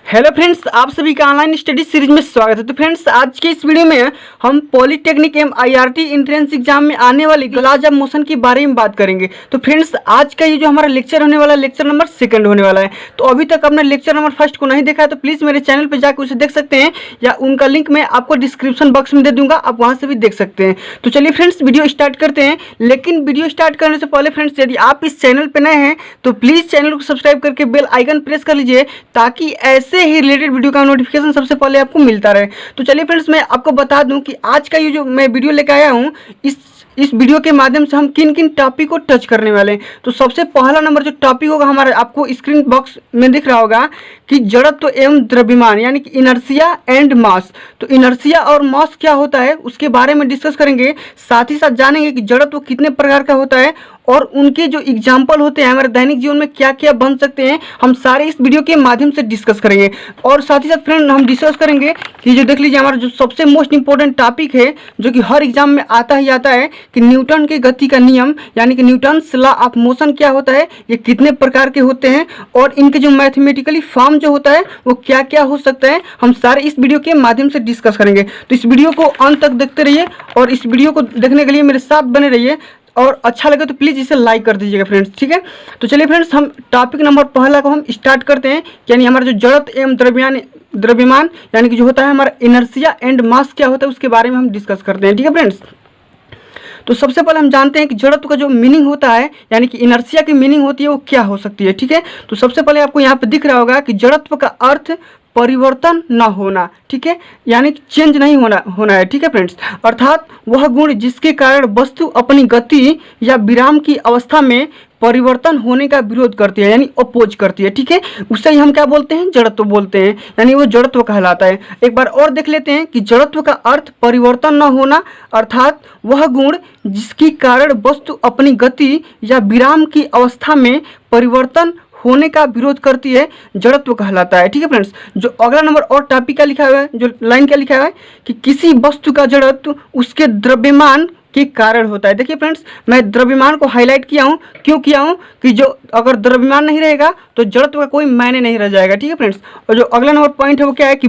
Hello friends, आप सभी का ऑनलाइन स्टडी सीरीज में स्वागत है। तो फ्रेंड्स, आज के इस वीडियो में हम पॉलिटेक्निक एवं आईआरटी एंट्रेंस एग्जाम में आने वाली ग्लास ऑफ मोशन के बारे में बात करेंगे। तो फ्रेंड्स, आज का ये जो हमारा लेक्चर होने वाला है, लेक्चर नंबर 2 होने वाला है। तो अभी तक आपने लेक्चर नंबर 1 को नहीं देखा है तो प्लीज़ मेरे चैनल पर जाकर उसे देख सकते हैं, या उनका लिंक मैं आपको डिस्क्रिप्शन बॉक्स में दे दूंगा, आप वहाँ से भी देख सकते हैं। तो चलिए फ्रेंड्स, वीडियो स्टार्ट करते हैं। लेकिन वीडियो स्टार्ट करने से पहले फ्रेंड्स, यदि आप इस चैनल पर नए हैं तो प्लीज़ चैनल को सब्सक्राइब करके बेल आइकन प्रेस कर लीजिए, ताकि ऐसे ही रिलेटेड वीडियो का नोटिफिकेशन सबसे पहले आपको मिलता रहे। तो चलिए फ्रेंड्स, मैं आपको बता दूं कि आज का ये जो मैं वीडियो लेकर आया हूं, इस वीडियो के माध्यम से हम किन किन टॉपिक को टच करने वाले हैं। तो सबसे पहला नंबर जो टॉपिक होगा हमारा, आपको स्क्रीन बॉक्स में दिख रहा होगा कि जड़त्व एवं द्रव्यमान, यानी कि इनर्शिया एंड मास। तो इनर्शिया और मास क्या होता है उसके बारे में डिस्कस करेंगे। साथ ही साथ जानेंगे कि जड़त्व कितने प्रकार का होता है और उनके जो एग्जाम्पल होते हैं हमारे दैनिक जीवन में क्या क्या बन सकते हैं, हम सारे इस वीडियो के माध्यम से डिस्कस करेंगे। और साथ ही साथ फ्रेंड, हम डिस्कस करेंगे कि जो देख लीजिए हमारा जो सबसे मोस्ट इंपॉर्टेंट टॉपिक है, जो कि हर एग्जाम में आता ही आता है, कि न्यूटन के गति का नियम, यानी कि न्यूटन्स लॉ ऑफ मोशन क्या होता है, ये कितने प्रकार के होते हैं और इनके जो मैथमेटिकली फॉर्म जो होता है वो क्या क्या हो सकता है, हम सारे इस वीडियो के माध्यम से डिस्कस करेंगे। तो इस वीडियो को अंत तक देखते रहिए और इस वीडियो को देखने के लिए मेरे साथ बने रहिए, और अच्छा लगे तो प्लीज़ इसे लाइक कर दीजिएगा फ्रेंड्स, ठीक है। तो चलिए फ्रेंड्स, हम टॉपिक नंबर पहला को हम स्टार्ट करते हैं, यानी हमारा जो जड़त्व एवं द्रव्यमान यानी कि जो होता है हमारा इनर्शिया एंड मास क्या होता है उसके बारे में हम डिस्कस करते हैं, ठीक है फ्रेंड्स। तो सबसे पहले हम जानते हैं कि जड़त्व का जो मीनिंग होता है, यानी कि इनर्शिया की मीनिंग होती है वो क्या हो सकती है, ठीक है। तो सबसे पहले आपको यहाँ पे दिख रहा होगा कि जड़त्व का अर्थ परिवर्तन न होना, ठीक है, यानी कि चेंज नहीं होना है, ठीक है फ्रेंड्स। अर्थात वह गुण जिसके कारण वस्तु अपनी गति या विराम की अवस्था में परिवर्तन होने का विरोध करती है, यानी अपोज करती है, ठीक है, उससे ही हम क्या बोलते हैं, जड़त्व बोलते हैं, यानी वो जड़त्व कहलाता है। एक बार और देख लेते हैं कि जड़त्व का अर्थ परिवर्तन न होना, अर्थात वह गुण जिसके कारण वस्तु अपनी गति या विराम की अवस्था में परिवर्तन होने का विरोध करती है, जड़त्व कहलाता है, ठीक है फ्रेंड्स। जो अगला नंबर और टॉपिक का लिखा हुआ है, जो लाइन क्या लिखा हुआ है कि किसी वस्तु का जड़त्व उसके द्रव्यमान के कारण होता है। देखिए फ्रेंड्स, मैं द्रव्यमान को हाईलाइट किया हूँ, क्यों किया हूँ कि जो अगर द्रव्यमान नहीं रहेगा तो जड़त्व का कोई मायने नहीं रह जाएगा, ठीक है फ्रेंड्स। और जो अगला नंबर पॉइंट है वो क्या है कि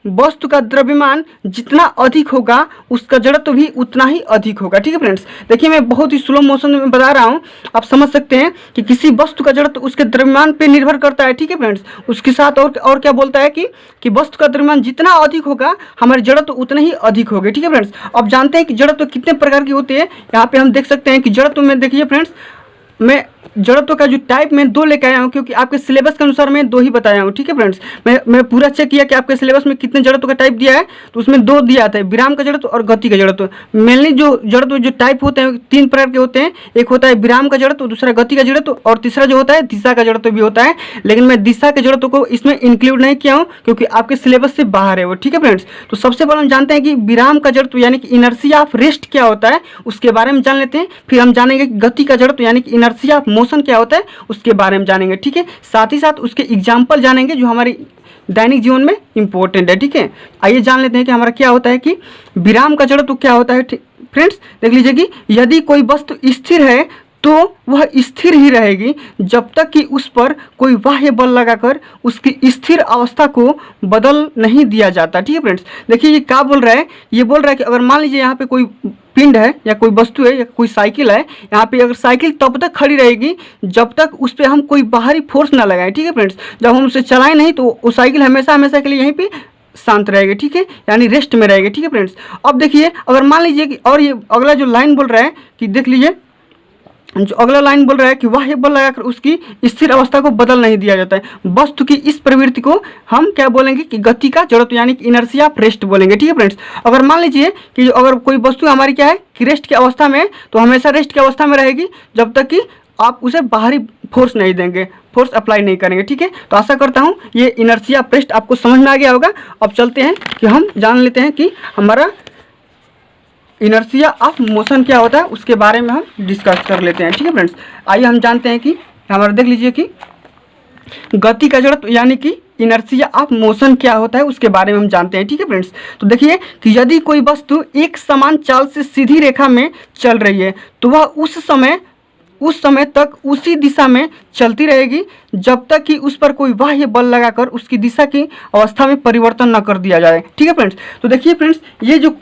वस्तु का द्रव्यमान जितना अधिक होगा उसका जड़त्व भी उतना ही अधिक होगा, ठीक है फ्रेंड्स। देखिए, मैं बहुत ही स्लो मोशन में बता रहा हूँ, आप समझ सकते हैं कि किसी वस्तु का जड़त्व उसके द्रव्यमान पे निर्भर करता है, ठीक है फ्रेंड्स। उसके साथ और क्या बोलता है कि वस्तु का द्रव्यमान जितना अधिक होगा हमारे जड़त्व उतने ही अधिक होंगे, ठीक है फ्रेंड्स। अब जानते हैं कि जड़त्व कितने प्रकार की होती है। यहाँ पे हम देख सकते हैं कि जड़त्व में देखिए फ्रेंड्स, मैं जड़त्व का जो टाइप मैं 2 लेकर आया हूँ, क्योंकि आपके सिलेबस के अनुसार मैं 2 ही बताया हूँ, ठीक है फ्रेंड्स। मैं पूरा चेक किया कि आपके सिलेबस में कितने जड़त्व का टाइप दिया है, तो उसमें 2 दिया था, विराम का जड़त्व और गति का जड़त्व। मेनली जो जड़त्व जो टाइप होते हैं 3 प्रकार के होते हैं, एक होता है विराम का जड़त्व, दूसरा गति का जड़त्व और तीसरा जो होता है दिशा का जड़त्व भी होता है। लेकिन मैं दिशा के जड़त्व को इसमें इंक्लूड नहीं किया हूँ क्योंकि आपके सिलेबस से बाहर है वो, ठीक है फ्रेंड्स। तो सबसे पहले हम जानते हैं कि विराम का जड़त्व यानी कि इनर्शिया ऑफ रेस्ट क्या होता है, उसके बारे में जान लेते हैं। फिर हम जानेंगे कि गति का जड़त्व यानी कि इनर्शिया ऑफ मोशन क्या होता है उसके बारे में जानेंगे, ठीक है। साथ ही साथ उसके एग्जाम्पल जानेंगे जो हमारी दैनिक जीवन में इंपॉर्टेंट है, ठीक है। आइए जान लेते हैं कि हमारा क्या होता है कि विराम का जड़त्व क्या होता है। फ्रेंड्स, देख लीजिए कि यदि कोई वस्तु स्थिर है तो वह स्थिर ही रहेगी जब तक कि उस पर कोई बाह्य बल लगाकर उसकी स्थिर अवस्था को बदल नहीं दिया जाता, ठीक है फ्रेंड्स। देखिए ये क्या बोल रहा है, ये बोल रहा है कि अगर मान लीजिए यहाँ पे कोई पिंड है या कोई वस्तु है या कोई साइकिल है, यहाँ पे अगर साइकिल तब तक खड़ी रहेगी जब तक उस पर हम कोई बाहरी फोर्स ना लगाएं, ठीक है फ्रेंड्स। जब हम उसे चलाएं नहीं तो वो साइकिल हमेशा हमेशा के लिए यहीं पे शांत रहेगी, ठीक है, यानी रेस्ट में रहेगी, ठीक है फ्रेंड्स। अब देखिए, अगर मान लीजिए कि और ये अगला जो लाइन बोल रहा है कि देख लीजिए, जो अगला लाइन बोल रहा है कि बाह्य बल लगाकर उसकी स्थिर अवस्था को बदल नहीं दिया जाता है। वस्तु की इस प्रवृत्ति को हम क्या बोलेंगे कि गति का जड़त्व यानी कि इनर्शिया ऑफ रेस्ट बोलेंगे, ठीक है फ्रेंड्स। अगर मान लीजिए कि अगर कोई वस्तु हमारी क्या है कि रेस्ट की अवस्था में, तो हमेशा रेस्ट की अवस्था में रहेगी जब तक कि आप उसे बाहरी फोर्स नहीं देंगे, फोर्स अप्लाई नहीं करेंगे, ठीक है। तो आशा करता हूँ ये इनर्शिया ऑफ रेस्ट आपको समझ में आ गया होगा। अब चलते हैं कि हम जान लेते हैं कि हमारा इनर्शिया ऑफ मोशन क्या होता है उसके बारे में हम डिस्कस कर लेते हैं, ठीक है फ्रेंड्स। आइए हम जानते हैं कि हमारा देख लीजिए कि गति का जड़त्व यानी कि इनर्शिया ऑफ मोशन क्या होता है उसके बारे में हम जानते हैं, ठीक है फ्रेंड्स। तो देखिए कि यदि कोई वस्तु एक समान चाल से सीधी रेखा में चल रही है तो वह उस समय उस समय तक उसी दिशा में चलती रहेगी जब तक कि उस पर कोई बाह्य बल लगाकर उसकी दिशा की अवस्था में परिवर्तन न कर दिया जाए। ठीक है फ्रेंड्स, तो देखिए फ्रेंड्स, ये जो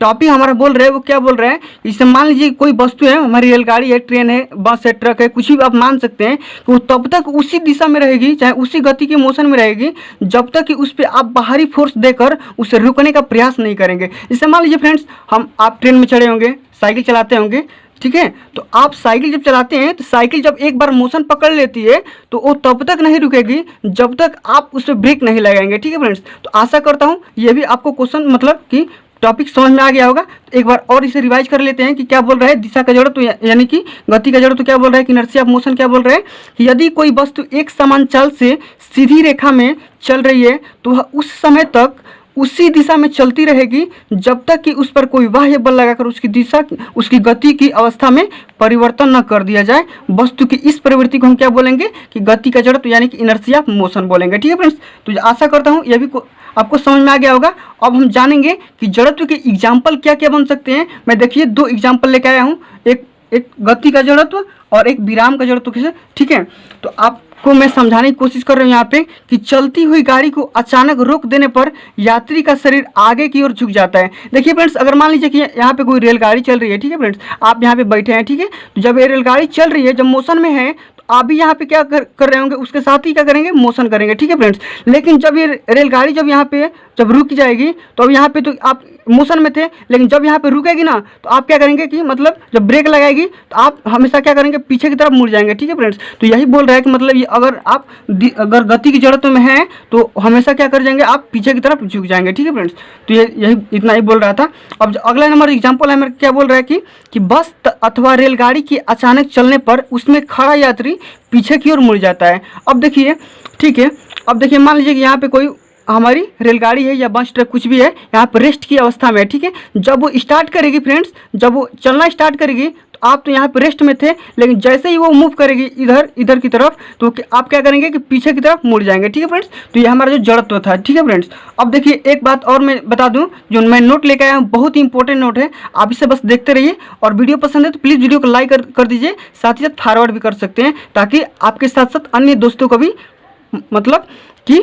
टॉपिक हमारा बोल रहे हैं वो क्या बोल रहे हैं, इसे मान लीजिए कोई वस्तु है, हमारी रेलगाड़ी है, ट्रेन है, बस है, ट्रक है, कुछ भी आप मान सकते हैं कि वो तब तक उसी दिशा में रहेगी, चाहे उसी गति के मोशन में रहेगी जब तक कि उस पर आप बाहरी फोर्स देकर उसे रुकने का प्रयास नहीं करेंगे। जैसे मान लीजिए फ्रेंड्स, आप ट्रेन में चढ़े होंगे, साइकिल चलाते होंगे, ठीक है, तो आप साइकिल जब चलाते हैं तो साइकिल जब एक बार मोशन पकड़ लेती है तो वो तब तक नहीं रुकेगी जब तक आप उस पर ब्रेक नहीं लगाएंगे। ठीक है फ्रेंड्स, तो आशा करता हूँ ये भी आपको क्वेश्चन मतलब कि टॉपिक समझ में आ गया होगा। तो एक बार और इसे रिवाइज कर लेते हैं कि क्या बोल रहा है, दिशा का जड़त्व यानी कि गति का जड़त्व क्या बोल रहा है, कि इनर्शिया ऑफ मोशन क्या बोल रहा है कि यदि कोई वस्तु एक समान चाल से सीधी रेखा में चल रही है तो वह उस समय तक उसी दिशा में चलती रहेगी जब तक कि उस पर कोई बाह्य बल लगाकर उसकी दिशा, उसकी गति की अवस्था में परिवर्तन न कर दिया जाए। वस्तु की इस प्रवृत्ति को हम क्या बोलेंगे कि गति का जड़त्व यानी कि इनर्शिया ऑफ मोशन बोलेंगे। ठीक है फ्रेंड्स, तो आशा करता हूँ यह भी आपको समझ में आ गया होगा। अब हम जानेंगे कि जड़त्व के एग्जाम्पल क्या क्या बन सकते हैं। मैं देखिए 2 एग्जाम्पल लेकर आया हूँ, एक गति का जड़त्व और एक विराम का जड़त्व कैसे। ठीक है, तो आपको मैं समझाने की कोशिश कर रहा हूँ यहाँ पे कि चलती हुई गाड़ी को अचानक रोक देने पर यात्री का शरीर आगे की ओर झुक जाता है। देखिए फ्रेंड्स, अगर मान लीजिए कि यहाँ पे कोई रेलगाड़ी चल रही है, ठीक है फ्रेंड्स, आप यहाँ पे बैठे हैं, ठीक है, तो जब ये रेलगाड़ी चल रही है, जब मोशन में है, आप भी यहाँ पे क्या कर रहे होंगे, उसके साथ ही क्या करेंगे, मोशन करेंगे। ठीक है फ्रेंड्स, लेकिन जब ये रेलगाड़ी जब यहाँ पे जब रुक जाएगी तो अब यहाँ पे तो आप मोशन में थे, लेकिन जब यहाँ पे रुकेगी ना तो आप क्या करेंगे कि मतलब जब ब्रेक लगाएगी तो आप हमेशा क्या करेंगे, पीछे की तरफ मुड़ जाएंगे। ठीक है फ्रेंड्स, तो यही बोल रहा है कि मतलब ये अगर गति की जड़त्व में है तो हमेशा क्या कर जाएंगे, आप पीछे की तरफ झुक जाएंगे। ठीक है फ्रेंड्स, तो यही इतना ही बोल रहा था। अब अगला नंबर एग्जाम्पल है मेरा, क्या बोल रहा है कि बस अथवा रेलगाड़ी के अचानक चलने पर उसमें खड़ा यात्री पीछे की ओर मुड़ जाता है। अब देखिए, ठीक है, अब देखिए मान लीजिए कि यहाँ पे कोई हमारी रेलगाड़ी है या बस ट्रक कुछ भी है, यहाँ पर रेस्ट की अवस्था में है। ठीक है, जब वो स्टार्ट करेगी फ्रेंड्स, जब वो चलना स्टार्ट करेगी तो आप तो यहाँ पे रेस्ट में थे, लेकिन जैसे ही वो मूव करेगी इधर की तरफ तो आप क्या करेंगे कि पीछे की तरफ मुड़ जाएंगे। ठीक है फ्रेंड्स, तो ये हमारा जो जड़त्व था। ठीक है फ्रेंड्स, अब देखिए एक बात और मैं बता दूं, जो मैं नोट लेकर आया हूँ, बहुत ही इंपॉर्टेंट नोट है, आप इसे बस देखते रहिए, और वीडियो पसंद है तो प्लीज़ वीडियो को लाइक कर दीजिए, साथ ही साथ फॉरवर्ड भी कर सकते हैं ताकि आपके साथ साथ अन्य दोस्तों को भी मतलब कि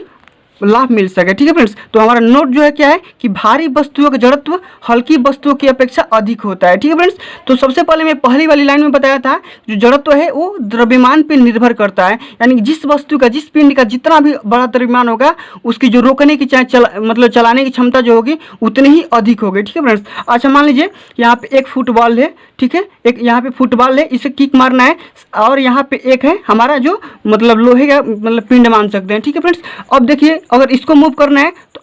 लाभ मिल सके। ठीक है फ्रेंड्स, तो हमारा नोट जो है क्या है कि भारी वस्तुओं का जड़त्व हल्की वस्तुओं की अपेक्षा अधिक होता है। ठीक है फ्रेंड्स, तो सबसे पहले मैं पहली वाली लाइन में बताया था जो जड़त्व है वो द्रव्यमान पर निर्भर करता है, यानी कि जिस वस्तु का, जिस पिंड का जितना भी बड़ा द्रव्यमान होगा उसकी जो रोकने की मतलब चलाने की क्षमता जो होगी उतनी ही अधिक होगी। ठीक है फ्रेंड्स, अच्छा मान लीजिए यहाँ पे एक फुटबॉल है, ठीक है, एक यहाँ पे फुटबॉल है, इसे किक मारना है, और यहाँ पे एक है हमारा जो मतलब लोहे का मतलब पिंड मान सकते हैं। ठीक है फ्रेंड्स, अब देखिए अगर इसको मूव करना है तो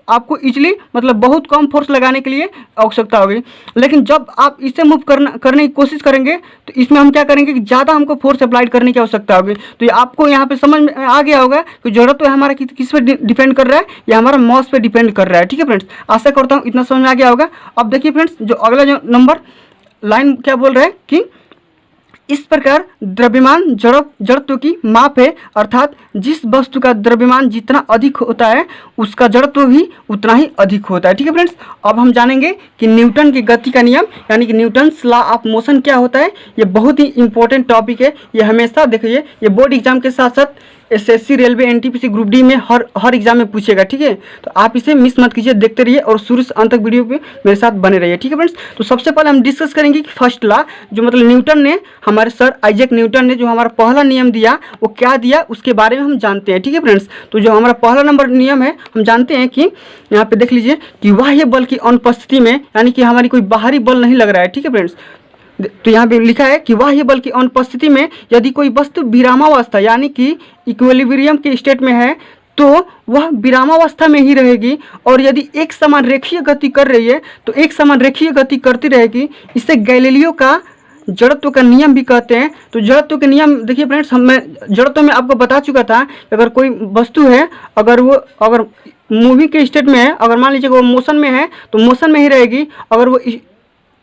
आपको इजीली मतलब बहुत कम फोर्स लगाने के लिए आवश्यकता होगी, लेकिन जब आप इसे मूव करने की कोशिश करेंगे तो इसमें हम क्या करेंगे कि ज़्यादा हमको फोर्स अप्लाई करने की आवश्यकता होगी। तो ये आपको यहाँ पे समझ में आ गया होगा कि जड़त्व तो हमारा किस पे डिपेंड कर रहा है, या हमारा मास पे डिपेंड कर रहा है। ठीक है फ्रेंड्स, आशा करता हूँ इतना समझ में आ गया होगा। अब देखिए फ्रेंड्स, जो अगला जो नंबर लाइन क्या बोल रहा है कि इस प्रकार द्रव्यमान जड़त्व की माप है, अर्थात जिस वस्तु का द्रव्यमान जितना अधिक होता है उसका जड़त्व भी उतना ही अधिक होता है। ठीक है फ्रेंड्स, अब हम जानेंगे कि न्यूटन की गति का नियम यानी कि न्यूटन्स लॉ ऑफ मोशन क्या होता है। ये बहुत ही इंपॉर्टेंट टॉपिक है, ये हमेशा देखिए ये बोर्ड एग्जाम के साथ साथ SSC, railway, NTPC, group D में हर एग्जाम में पूछेगा। ठीक है, तो आप इसे मिस मत कीजिए, देखते रहिए और शुरू से अंत तक वीडियो पे मेरे साथ बने रहिए। ठीक है फ्रेंड्स, तो सबसे पहले हम डिस्कस करेंगे कि फर्स्ट लॉ जो मतलब न्यूटन ने, हमारे सर आइजैक न्यूटन ने जो हमारा पहला नियम दिया वो क्या दिया उसके बारे में हम जानते हैं। ठीक है फ्रेंड्स, तो जो हमारा पहला नंबर नियम है हम जानते हैं कि यहाँ पे देख लीजिए कि बाह्य बल की अनुपस्थिति में, यानी कि हमारी कोई बाहरी बल नहीं लग रहा है। ठीक है फ्रेंड्स, तो यहाँ पे लिखा है कि बाह्य बल की अनुपस्थिति में यदि कोई वस्तु विरामावस्था यानी कि इक्विलिब्रियम के स्टेट में है तो वह विरामावस्था में ही रहेगी, और यदि एक समान रेखीय गति कर रही है तो एक समान रेखीय गति करती रहेगी। इसे गैलीलियो का जड़त्व का नियम भी कहते हैं। तो जड़त्व के नियम देखिए फ्रेंड्स, मैं जड़त्व में आपको बता चुका था कि अगर कोई वस्तु है, अगर मूवी के स्टेट में है, अगर मान लीजिए वो मोशन में है तो मोशन में ही रहेगी, अगर वो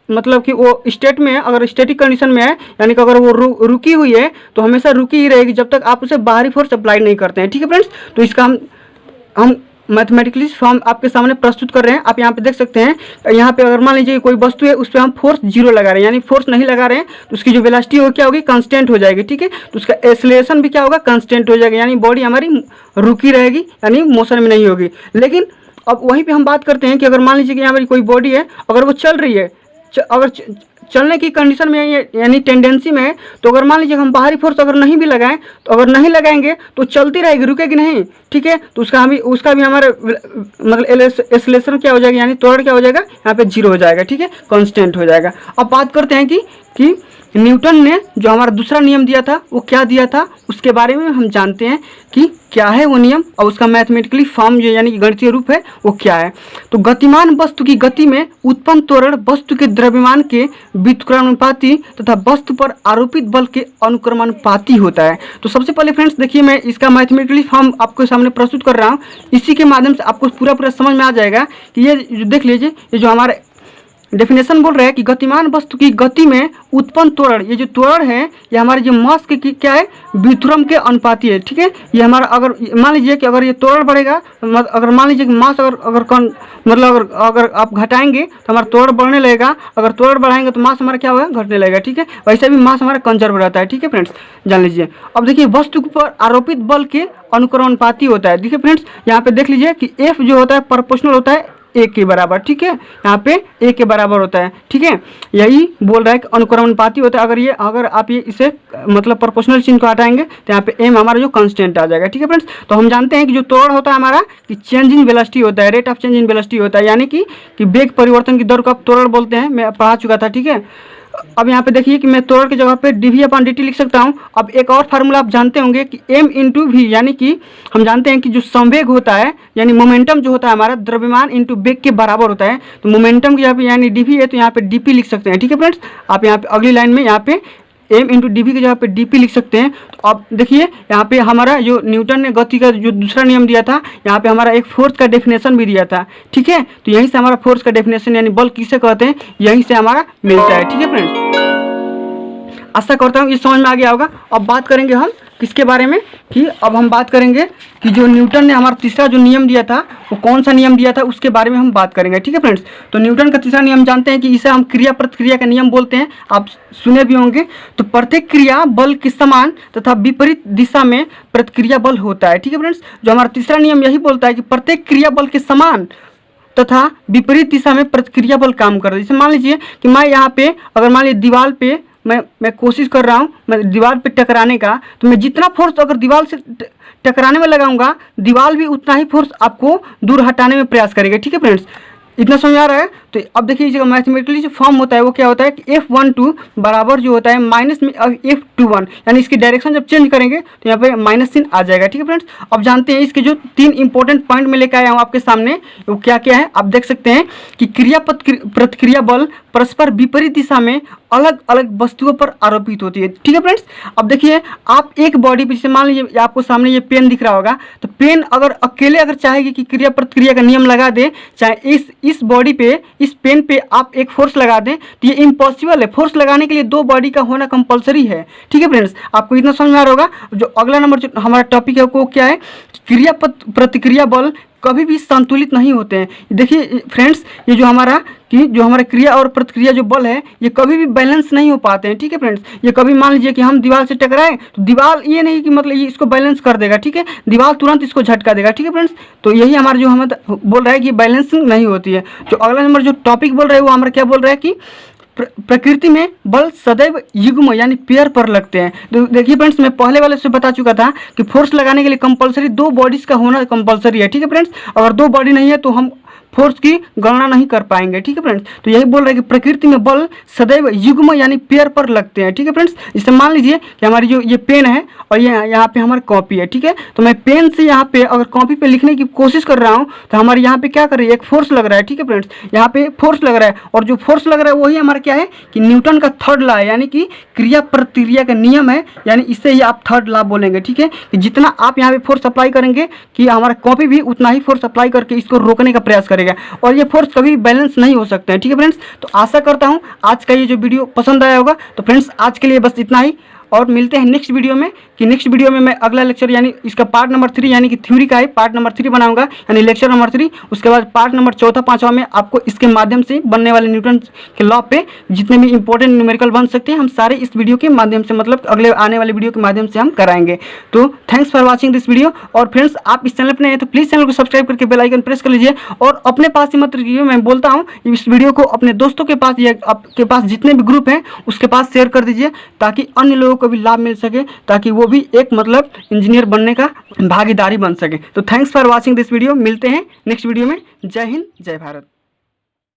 मतलब कि वो स्टेट में है, अगर स्टैटिक कंडीशन में है यानी कि अगर वो रुकी हुई है तो हमेशा रुकी ही रहेगी जब तक आप उसे बाहरी फोर्स अप्लाई नहीं करते हैं। ठीक है फ्रेंड्स, तो इसका हम मैथमेटिकली फॉर्म आपके सामने प्रस्तुत कर रहे हैं। आप यहाँ पे देख सकते हैं, यहाँ पे अगर मान लीजिए कोई वस्तु है उस पर हम फोर्स 0 लगा रहे हैं, यानी फोर्स नहीं लगा रहे हैं, तो उसकी जो वेलोसिटी हो क्या होगी, कांस्टेंट हो जाएगी। ठीक है, तो उसका एक्सेलरेशन भी क्या होगा, कांस्टेंट हो जाएगा, यानी बॉडी हमारी रुकी रहेगी, यानी मोशन में नहीं होगी। लेकिन अब वहीं पे हम बात करते हैं कि अगर मान लीजिए कि यहाँ पर कोई बॉडी है, अगर वो चल रही है, अगर चलने की कंडीशन में यानी टेंडेंसी में है, तो अगर मान लीजिए हम बाहरी फोर्स अगर नहीं भी लगाएं, तो अगर नहीं लगाएंगे तो चलती रहेगी, रुकेगी नहीं। ठीक है, तो उसका भी हमारे मतलब एक्सेलरेशन क्या हो जाएगा, यानी त्वरण क्या हो जाएगा, यहाँ पे 0 हो जाएगा। ठीक है, कांस्टेंट हो जाएगा। अब बात करते हैं कि न्यूटन ने जो हमारा दूसरा नियम दिया था वो क्या दिया था, उसके बारे में हम जानते हैं कि क्या है वो नियम और उसका मैथमेटिकली फॉर्म जो यानी कि गणितीय रूप है वो क्या है। तो गतिमान वस्तु की गति में उत्पन्न त्वरण वस्तु के द्रव्यमान के व्युत्क्रमानुपाती तथा वस्तु पर आरोपित बल के अनुक्रमानुपाती होता है। तो सबसे पहले फ्रेंड्स देखिए, मैं इसका मैथमेटिकली फॉर्म आपके सामने प्रस्तुत कर रहा हूँ, इसी के माध्यम से आपको पूरा समझ में आ जाएगा कि ये देख लीजिए, ये जो हमारे डेफिनेशन बोल रहा है कि गतिमान वस्तु की गति में उत्पन्न त्वरण, ये जो त्वरण है ये हमारे जो मास के क्या है, व्युत्क्रम के अनुपाती है। ठीक है, ये हमारा अगर मान लीजिए कि अगर ये त्वरण बढ़ेगा, अगर मान लीजिए कि मास अगर आप घटाएंगे तो हमारा त्वरण बढ़ने लगेगा, अगर त्वरण बढ़ाएंगे तो मास हमारा क्या होगा, घटने लगेगा। ठीक है, वैसे भी मास हमारा कंजर्व रहता है। ठीक है फ्रेंड्स, जान लीजिए। अब देखिए, वस्तु पर आरोपित बल के अनुक्रमानुपाती होता है। देखिए फ्रेंड्स, यहाँ पे देख लीजिए कि F जो होता है प्रोपोर्शनल होता है A के बराबर। ठीक है, यहाँ पे A के बराबर होता है। ठीक है, यही बोल रहा है कि अनुक्रमानुपाती होता है। अगर आप इसे मतलब प्रोपोर्शनल चिन्ह को हटाएंगे तो यहाँ पे M हमारा जो कांस्टेंट आ जाएगा। ठीक है फ्रेंड्स, तो हम जानते हैं कि जो त्वरण होता है हमारा कि चेंज इन वेलोसिटी होता है, rate of change in velocity होता है, यानी कि वेग परिवर्तन की दर को आप त्वरण बोलते हैं, मैं पढ़ा चुका था। ठीक है, अब यहाँ पे देखिए कि मैं त्वरण की जगह पे dv/dt लिख सकता हूँ। अब एक और फार्मूला आप जानते होंगे कि m/v, यानी कि हम जानते हैं कि जो संवेग होता है यानी मोमेंटम जो होता है हमारा द्रव्यमान इंटू वेग के बराबर होता है। तो मोमेंटम की यहाँ पे यानी dv है तो यहाँ पे dp लिख सकते हैं। ठीक है फ्रेंड्स, आप यहाँ पे अगली लाइन में यहाँ पे m/dv की जगह पे dp लिख सकते हैं। तो अब देखिए यहाँ पे हमारा जो न्यूटन ने गति का जो दूसरा नियम दिया था, यहाँ पे हमारा एक फोर्स का डेफिनेशन भी दिया था। ठीक है, तो यहीं से हमारा फोर्स का डेफिनेशन यानी बल किसे कहते हैं, यहीं से हमारा मिलता है। ठीक है फ्रेंड्स, आशा करता हूँ ये समझ में आ गया होगा। अब बात करेंगे हम किसके बारे में, कि अब हम बात करेंगे कि जो न्यूटन ने हमारा तीसरा जो नियम दिया था वो कौन सा नियम दिया था, उसके बारे में हम बात करेंगे। ठीक है फ्रेंड्स, तो न्यूटन का तीसरा नियम जानते हैं कि इसे हम क्रिया प्रतिक्रिया का नियम बोलते हैं, आप सुने भी होंगे। तो प्रत्येक क्रिया बल के समान तथा विपरीत दिशा में प्रतिक्रिया बल होता है। ठीक है फ्रेंड्स, जो हमारा तीसरा नियम यही बोलता है कि प्रत्येक क्रिया बल के समान तथा विपरीत दिशा में प्रतिक्रिया बल काम कर रहा है। जैसे मान लीजिए कि मैं यहाँ पे अगर मान लीजिए दीवार पे मैं कोशिश कर रहा हूँ मैं दीवार पे टकराने का, तो मैं जितना फोर्स अगर दीवार से टकराने में लगाऊंगा, दीवार भी उतना ही फोर्स आपको दूर हटाने में प्रयास करेगा। ठीक है फ्रेंड्स, इतना समझ आ रहा है। तो अब देखिए इसका मैथमेटिकली जो फॉर्म होता है वो क्या होता है कि F12 बराबर जो होता है माइनस में F21, यानी इसकी डायरेक्शन जब चेंज करेंगे तो यहाँ पे माइनस चिन्ह आ जाएगा। ठीक है फ्रेंड्स, अब जानते हैं इसके जो 3 इंपॉर्टेंट पॉइंट में लेकर आया हूँ आपके सामने, वो क्या क्या है आप देख सकते हैं कि क्रिया प्रतिक्रिया बल परस्पर विपरीत दिशा में अलग अलग वस्तुओं पर आरोपित होती है। ठीक है फ्रेंड्स, अब देखिए आप एक बॉडी पे, जैसे मान लीजिए आपको सामने ये पेन दिख रहा होगा, तो पेन अगर अकेले अगर चाहेगी कि क्रिया प्रतिक्रिया का नियम लगा दे, चाहे इस बॉडी पे इस पेन पे आप एक फोर्स लगा दें, तो ये इम्पॉसिबल है। फोर्स लगाने के लिए 2 बॉडी का होना कंपलसरी है। ठीक है फ्रेंड्स, आपको इतना समझ में आ रहा होगा। जो अगला नंबर जो हमारा टॉपिक है वो क्या है, क्रिया प्रतिक्रिया बल कभी भी संतुलित नहीं होते हैं। देखिए फ्रेंड्स, ये जो हमारा क्रिया और प्रतिक्रिया जो बल है ये कभी भी बैलेंस नहीं हो पाते हैं। ठीक है फ्रेंड्स, ये कभी मान लीजिए कि हम दीवार से टकराएं तो दीवार ये नहीं कि मतलब ये इसको बैलेंस कर देगा। ठीक है, दीवार तुरंत इसको झटका देगा। ठीक है फ्रेंड्स, तो यही हमारा जो हमें बोल रहा है कि बैलेंसिंग नहीं होती है। जो अगला नंबर जो टॉपिक बोल रहा है वो हमारा क्या बोल रहा है कि प्रकृति में बल सदैव युग्म यानी पेयर पर लगते हैं। तो देखिए फ्रेंड्स, मैं पहले वाले से बता चुका था कि फोर्स लगाने के लिए कंपलसरी 2 बॉडीज का होना कंपलसरी है। ठीक है फ्रेंड्स, अगर 2 बॉडी नहीं है तो हम फोर्स की गणना नहीं कर पाएंगे। ठीक है फ्रेंड्स, तो यही बोल रहा है कि प्रकृति में बल सदैव युग्म यानी पेयर पर लगते हैं। ठीक है फ्रेंड्स, जैसे मान लीजिए कि हमारी जो ये पेन है और ये यहाँ पे हमारी कॉपी है। ठीक है, तो मैं पेन से यहाँ पे अगर कॉपी पे लिखने की कोशिश कर रहा हूँ तो हमारे यहाँ पे क्या कर रही है, एक फोर्स लग रहा है। ठीक है फ्रेंड्स, यहाँ पे फोर्स लग रहा है और जो फोर्स लग रहा है वही हमारा क्या है कि न्यूटन का 3rd लॉ है, यानी कि क्रिया प्रतिक्रिया का नियम है, यानी इससे ही आप 3rd लॉ बोलेंगे। ठीक है, कि जितना आप यहाँ पे फोर्स अप्लाई करेंगे कि हमारा कॉपी भी उतना ही फोर्स अप्लाई करके इसको रोकने का प्रयास करेगा और ये फोर्स कभी बैलेंस नहीं हो सकते हैं। ठीक है फ्रेंड्स, तो आशा करता हूँ आज का ये जो वीडियो पसंद आया होगा। तो फ्रेंड्स आज के लिए बस इतना ही और मिलते हैं नेक्स्ट वीडियो में कि नेक्स्ट वीडियो में मैं अगला लेक्चर यानी इसका पार्ट नंबर 3 यानी कि थ्योरी का है पार्ट नंबर 3 बनाऊंगा यानी लेक्चर नंबर 3। उसके बाद पार्ट नंबर 4, 5वां में आपको इसके माध्यम से बनने वाले न्यूटन के लॉ पे जितने भी इंपॉर्टेंट न्यूमेरिकल बन सकते हैं हम सारे इस वीडियो के माध्यम से मतलब अगले आने वाले वीडियो के माध्यम से हम कराएंगे। तो thanks for watching this video. और फ्रेंड्स आप इस चैनल पर नए हैं तो प्लीज़ चैनल को सब्सक्राइब करके बेल आइकन प्रेस कर लीजिए और अपने पास ही मत रखिए। मैं बोलता हूँ इस वीडियो को अपने दोस्तों के पास या आपके पास जितने भी ग्रुप हैं उसके पास शेयर कर दीजिए ताकि अन्य लोगों को भी लाभ मिल सके, ताकि वो भी एक मतलब इंजीनियर बनने का भागीदारी बन सके। तो thanks for watching this video. मिलते हैं नेक्स्ट वीडियो में। जय हिंद, जय भारत।